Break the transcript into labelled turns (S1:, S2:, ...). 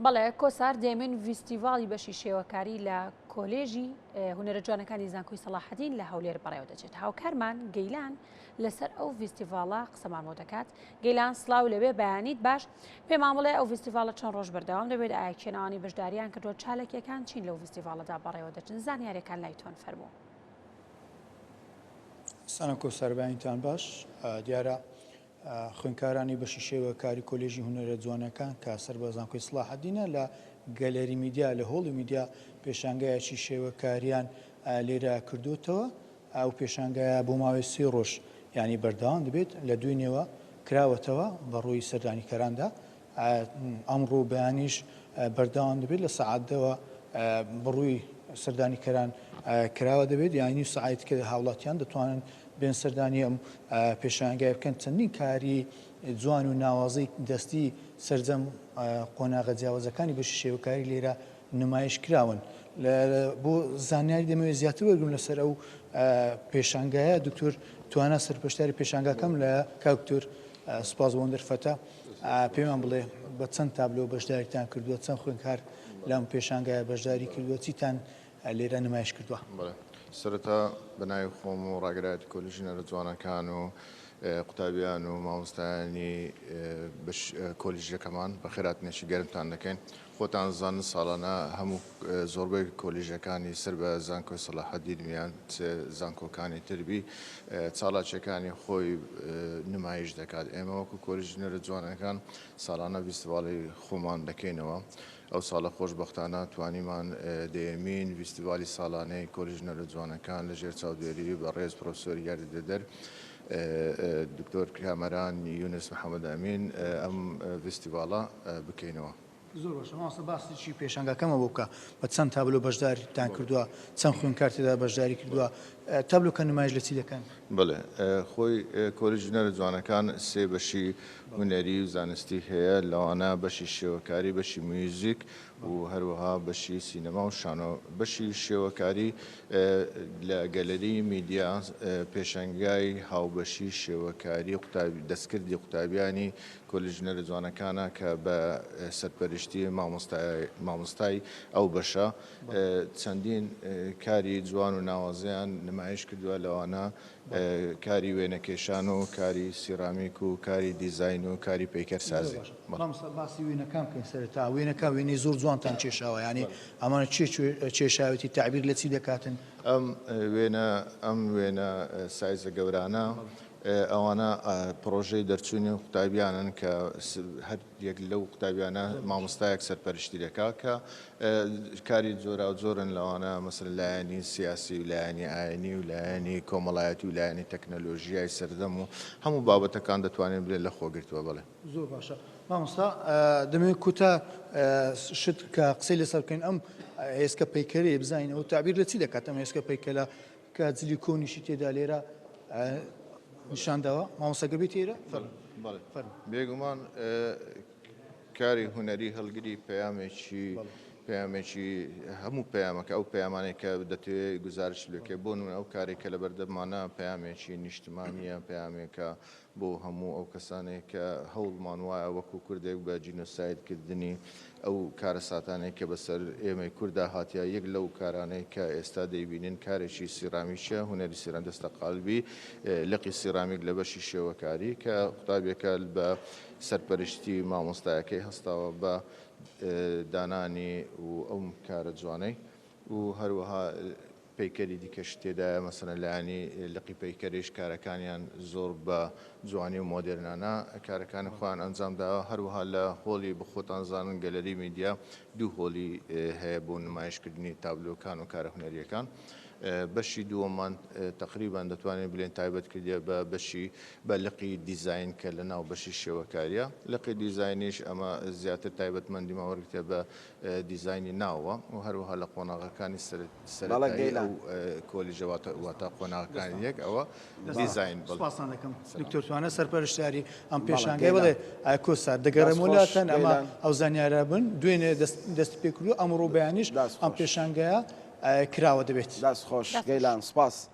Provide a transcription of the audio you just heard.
S1: بەڵێ کۆسار دێمن فیستیڤاڵی بەشی شێوەکاری لە کۆلێژی هونەرە جوانەکانی زانکۆی سەلاحەدین لە هەولێر بەڕێوە دەچێت. هاوکارمان گەیلان لەسەر ئەو فیستیڤاڵە قسەمان بۆ دەکات. گەیلان سڵاو لەبێ بەیانیت باش پێمان بڵێ ئەو فیستیڤاڵە چەند ڕۆژ بەردەوام دەبێت، ئایا کێنەوانی بەشداریان کردووە، چالکیەکان چین لەو فیستیڤاڵەدا بەڕێوە دەچن، زانیاریەکان لای تۆن فەرموو.
S2: سانە کۆسار بەیانیتان باش. دیارە خوێندکارانی بەشی شێوەکاری کۆلێژی هونەرە جوانەکان کە سەر بە زانکۆی سەلاحەدینە لە گەلەری میدیا لە هۆڵی میدیا پێشانگایەکی شێوەکاریان لێرە کردوتەوە. ئەو پێشانگایە بۆ ماوەی 3 ڕۆژ ینی بەردەوام دەبێت، لە دوێنێەوە کراوەتەوە بە ڕووی سەردانیکەراندا. ئەمڕۆ بەیانیش بەردەوام دەبێت لە سەعاتەوە بڕووی سەردانیکەران کراوە دەبێت، یانی سعیت کە هاوڵاتیان دەتوانن بێن سەردانی ئەم پێشانگای بکەن. چەندین کاری جوان و ناوازەی دەستی سەرجەم قۆناغە جیاوازەکانی بەشی شێوەکاری لێرە نمایش کراون. بۆ زانیاری دەمەوێت زیاتر وەرگرم لەسەر ئەو پێشانگایە. دکتۆر توانە سەرپەرشتاری پێشانگاکەم لە کاکتۆر سوپاس بۆ دەرفەتە پێمان بڵێ بە چەند تابلۆ بەشداریتان کردووە، چەند خوێندکار لەم پێشانگایە بەشداری کردووە، چیتان لێرە نمایش کردووە؟
S3: سەرەتا بەناوی خۆم و ڕاگرایەتی کۆلێژی هونەرە جوانەکان و قوتابیان و مامۆستایانی کۆلێژەکەمان بە خێراتنێکی گەرمتان دەکەین. خۆتان زانن ساڵانە هەموو زۆربەی کۆلێژەکانی سەر بە زانکۆی سەلاحەدینیان زانکۆکانی تربی چالاکیەکانی خۆی نمایش دەکات. ئێمە وەکو کۆلێژی هونەرە جوانەکان ساڵانە فیستیڤاڵی خۆمان دەکەینەوە. ئەو ساڵە خۆشبەختانە توانیمان دێمین فیستیڤالی ساڵانەی کۆلێژی هونەرە جوانەکان لەژێر چاودێری بە ڕێز پرۆفسۆری یاریدەدەر دکتۆر کامەران یونس محەممەد ئەمین ئەم فیستیڤاڵە بکەینەوە.
S2: زۆر باشە ماسە باسیی پێشانگاکەمە بۆ بکە بە چەند تابلۆ بەشداریتان کردووە، چەند خوێندکار تێدا بەشداری کردووە، تابلۆکە نمایش لە چی دەکەن؟
S3: بڵێ خۆی کۆلێژی هونەرە جوانەکان 3 بەشی هونەری و زانستی هەیە، لەوانە بەشی شێوەکاری، بەشی میوزیک و هەروەها بەشی سینەما و شانۆ. بەشی شێوەکاری لە گەلەری میدیا پێشەنگای هاوبەشی شێوەکاری دەستکردی قوتابیانی کۆلێژی هونەرە جوانەکانە کە بە سەرپەرشتی مامۆستای ئەو بەشە چەندین کاری جوان و ناوازیان نمایش کردووە، لەوانە کاری وێنەکێشان و کاری سیرامیک و کاری دیزاین و کاری پەیکەرسازی.
S2: باسی وێنەکان بکەین سەرەتا. وێنەکە وێنەی زۆر جوانتان کێشاوە، ینی ئەمانە کێشاوێتی تعبیر لە چی دەکاتن؟
S3: ئەم وێنە سایزە گەورانە ئەوانە پرۆژەی دەرچوونی قوتابیانن کە هەر یەک لەو قوتابیانە مامۆستایەک سەرپەرشتی دەکات کە کاری جۆرا و جۆرن، لەوانە مەسەڵەن لایەنی سیاسی و لایەنی ئاینی و لایەنی کۆمەڵایەتی و لایەنی تەکنەلۆژیای سەردەم و هەموو بابەتەکان دەتوانێت بێت لە خۆگرتووە. بڵێ
S2: زۆر باشە مامۆستا، دەمەوێت کوتا شت کە قسەی لەسەر بکەین. ئەم هێزکە پەیکەرێ بزانینەوە تابیر لە چی دەکات؟ ئەم هێزکە پەیکەرە کە جلی کۆنیشی تێدا لێرە نیشانداوە مامۆستا گەبێت تێرە؟
S3: بێگومان کاری هونەری هەڵگری پەیامێکی هەموو پەیامەکە ئەو پەیامانێک کە دەتوێت گزارش لێکێ بۆ نمونە ئەو کارێکە لە بەردەمانە پەیامێکی نیشتمانیە، پەیامێکە بۆ هەموو ئەو کەسانێک کە هەوڵمان وایە وەکو کوردێک بە جینۆسایدکردنی ئەو کارە ساتانێک کە بەسەر ئێمەی کووردا هاتیە. یەک لەو کارانەی کە ئێستا دەیبینین کارێکی سیرامیکیە، هونەری سیرەندەستە قالبی لقی سیرامیک لە بەشی شێوەکاری کە قوتابیەکە بە سەرپەرشتی مامۆستایەکەی هەستاوە بە دانانی و ئەو کارە جوانەی و هەروەها پەیکەری دیکەش تێدایە، مەسەڵەن لایەنی لقی پەیکەریش کارەکانیان زۆر بە جوانی و مۆدێرنانە کارەکانی خۆیان ئەنجامداوە. هەروەها لە هۆڵی بخۆتان زانن گەلەری میدیا 2 هۆڵی هەیە بۆ نمایشکردنی تابلۆکان و کارە هونەریەکان. بەشی دووەمان تقریبان دەتوانێت بڵێن تایبەت کردێ بە بەشی بە لقی دیزاین کە لە ناو بەشی شێوەکاریە. لقی دیزاینیش ئەمە زیاتر تایبەتمەندیمان وەرگتێ بە دیزاینی ناوە و هەروەها لە قۆناغەکانی سەرەتایی ئەو کۆلیژەواتە واتە قۆناغەکانی یەک ئەوە دیزاین.
S2: سپاسان دەکەم دکتۆر توانە سەرپەرشتیاری ئەم پێشانگای بڵێ کۆسار دەگەڕێم وڵاتەن ئەمە ئەو زانیارە بن دوێنێ دەست پێ کردو ئەمڕۆ بەیانیش ئەم پێشانگایە کراوە دەبێت.
S4: دەست خۆش گەیلان سپاس.